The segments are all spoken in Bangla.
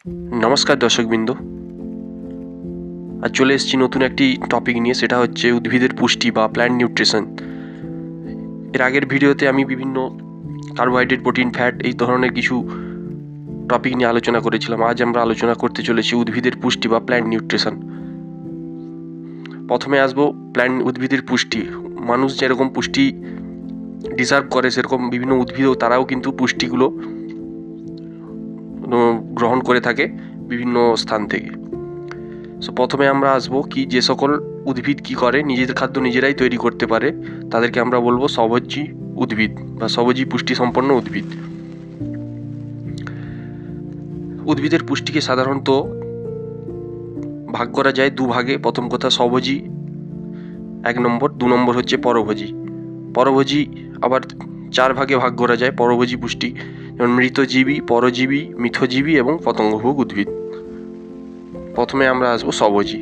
নমস্কার দর্শকবৃন্দ, আজ চলে এসেছি নতুন একটি টপিক নিয়ে। সেটা হচ্ছে উদ্ভিদের পুষ্টি বা প্ল্যান্ট নিউট্রিশন। এর আগের ভিডিওতে আমি বিভিন্ন কার্বোহাইড্রেট, প্রোটিন, ফ্যাট এই ধরনের কিছু টপিক নিয়ে আলোচনা করেছিলাম। আজ আমরা আলোচনা করতে চলেছি উদ্ভিদের পুষ্টি বা প্ল্যান্ট নিউট্রিশন। প্রথমে আসবো উদ্ভিদের পুষ্টি। মানুষ যেরকম পুষ্টি ডিজার্ভ করে, সেরকম বিভিন্ন উদ্ভিদও তারাও কিন্তু পুষ্টিগুলো গ্রহণ করে থাকে বিভিন্ন স্থান থেকে। সো প্রথমে আমরা আসবো কি, যে সকল উদ্ভিদ কি করে নিজেদের খাদ্য নিজেরাই তৈরি করতে পারে, তাদেরকে আমরা বলবো স্বভোজী উদ্ভিদ বা স্বভোজী পুষ্টি সম্পন্ন উদ্ভিদ। উদ্ভিদের পুষ্টিকে সাধারণত ভাগ করা যায় দুভাগে। প্রথম কথা স্বভোজী 1 নম্বর, 2 নম্বর হচ্ছে পরভোজী। পরভোজী আবার 4 ভাগে ভাগ করা যায় পরভোজী পুষ্টি, যেমন মৃতজীবী, পরজীবী, মিথজীবী এবং পতঙ্গভোগ উদ্ভিদ। প্রথমে আমরা আসবো স্বভোজী।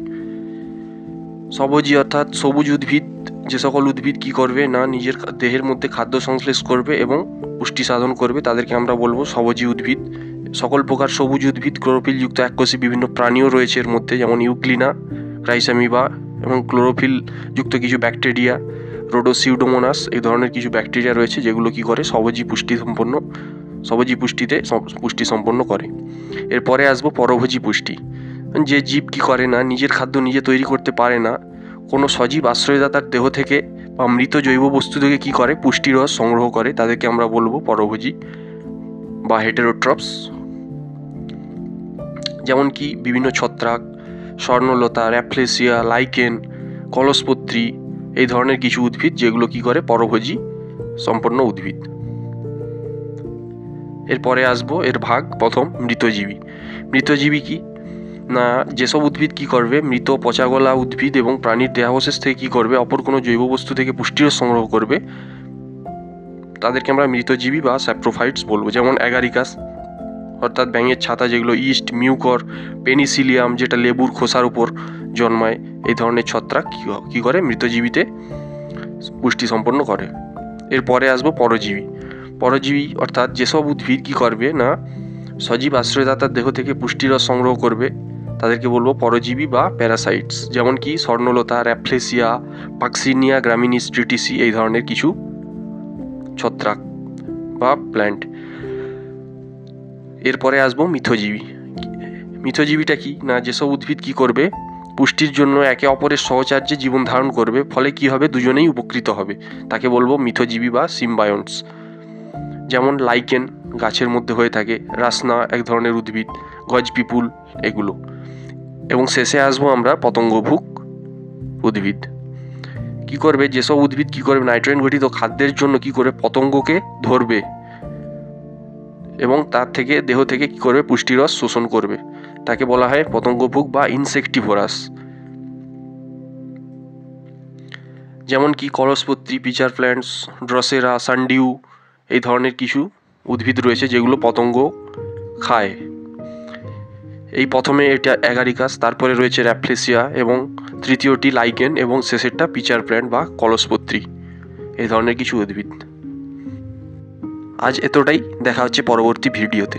স্বভোজী অর্থাৎ সবুজ উদ্ভিদ। যে সকল উদ্ভিদ কি করবে না, নিজের দেহের মধ্যে খাদ্য সংশ্লেষ করবে এবং পুষ্টি সাধন করবে, তাদেরকে আমরা বলবো স্বভোজী উদ্ভিদ। সকল প্রকার সবুজ উদ্ভিদ, ক্লোরোফিলযুক্ত এককোষী বিভিন্ন প্রাণীও রয়েছে এর মধ্যে, যেমন ইউগ্লিনা, ক্রাইসামিবা এবং ক্লোরোফিলযুক্ত কিছু ব্যাকটেরিয়া, রোডোসিউডোমোনাস, এই ধরনের কিছু ব্যাকটেরিয়া রয়েছে যেগুলো কি করে সবুজী পুষ্টিতে পুষ্টি সম্পন্ন করে। এরপরে আসবো পরভোজী পুষ্টি। যে জীব কি করে না, নিজের খাদ্য নিজে তৈরি করতে পারে না, কোনো সজীব আশ্রয়দাতার দেহ থেকে বা মৃত জৈব বস্তু থেকে কি করে পুষ্টিরস সংগ্রহ করে, তাদেরকে আমরা বলবো পরভোজী বা হেটেরোট্রপস। যেমন কি বিভিন্ন ছত্রাক, স্বর্ণলতা, র্যাফলেসিয়া, লাইকেন, কলসপত্রী, এই ধরনের কিছু উদ্ভিদ যেগুলো কি করে পরভোজী সম্পন্ন উদ্ভিদ। এরপরে আসবো এর ভাগ। প্রথম মৃতজীবী। মৃতজীবী কি না, যেসব উদ্ভিদ কি করবে মৃত পচাগলা উদ্ভিদ এবং প্রাণীর দেহাবশেষ থেকে কি করবে অপর কোনো জৈব বস্তু থেকে পুষ্টিরস সংগ্রহ করবে, তাদেরকে আমরা মৃতজীবী বা স্যাপ্রোফাইটস বলবো। যেমন অ্যাগারিকাস অর্থাৎ ব্যাঙের ছাতা, যেগুলো ইস্ট, মিউকর, পেনিসিলিয়াম যেটা লেবুর খোসার উপর জন্মায়, এই ধরনের ছত্রাক কি করে মৃতজীবীতে পুষ্টি সম্পন্ন করে। এরপরে আসবো পরজীবী। পরজীবী অর্থাৎ যেসব উদ্ভিদ কি করবে না, সজীব আশ্রয়দাতার দেহ থেকে পুষ্টিরস সংগ্রহ করবে, তাদেরকে বলবো পরজীবী বা প্যারাসাইটস। যেমন কি স্বর্ণলতা, র্যাফলেসিয়া, পাক্সিনিয়া গ্রামিনিস ট্রিটিসি, এই ধরনের কিছু ছত্রাক বা প্ল্যান্ট। এরপরে আসবো মিথজীবী। মিথজীবীটা কি না, যেসব উদ্ভিদ কি করবে পুষ্টির জন্য একে অপরের সহচার্যে জীবন ধারণ করবে, ফলে কি হবে দুজনেই উপকৃত হবে, তাকে বলবো মিথজীবী বা সিম্বায়ন্টস। যেমন লাইকেন গাছের মধ্যে হয়ে থাকে, রাসনা এক ধরনের উদ্ভিদ, গজপিপুল, এগুলো। এবং শেষে আসবো আমরা পতঙ্গভোগ উদ্ভিদ। কি করবে, যেসব উদ্ভিদ কি করবে নাইট্রোজেন গঠিত খাদ্যের জন্য কি করে পতঙ্গকে ধরবে এবং তার থেকে দেহ থেকে কি করবে পুষ্টিরস শোষণ করবে, তাকে বলা হয় পতঙ্গভোগ বা ইনসেক্টিভোরাস। যেমন কি কলসপত্রী, পিচার প্ল্যান্টস, ড্রসেরা, সানডিউ, এই ধরনের কিছু উদ্ভিদ রয়েছে যেগুলো পতঙ্গ খায়। এই প্রথমে এটা অ্যাগারিকাস, তারপরে রয়েছে র্যাফলেসিয়া এবং তৃতীয়টি লাইকেন এবং শেষেরটা পিচার প্ল্যান্ট বা কলসপত্রী, এই ধরনের কিছু উদ্ভিদ। আজ এতটাই, দেখা হচ্ছে পরবর্তী ভিডিওতে।